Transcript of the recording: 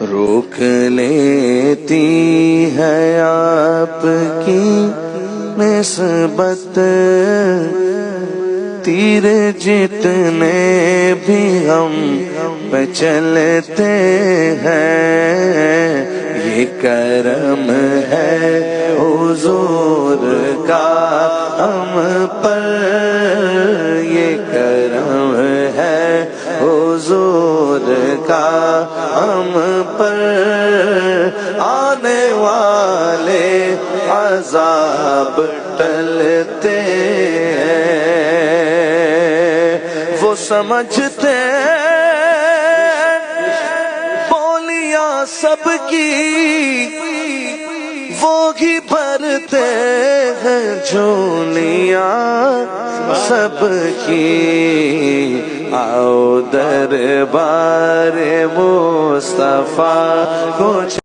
روک لیتی ہے آپ کی نسبت، تیر جتنے بھی ہم پہ چلتے ہیں، یہ کرم ہے حضور کا ہم پر، یہ کرم ہے حضور کا ہم پر، آنے والے عذاب ٹلتے ہیں، وہ سمجھتے بولیاں سب کی وہی بھرتے ہیں جھولیاں سب کی، آؤ دربار مصطفیٰ کو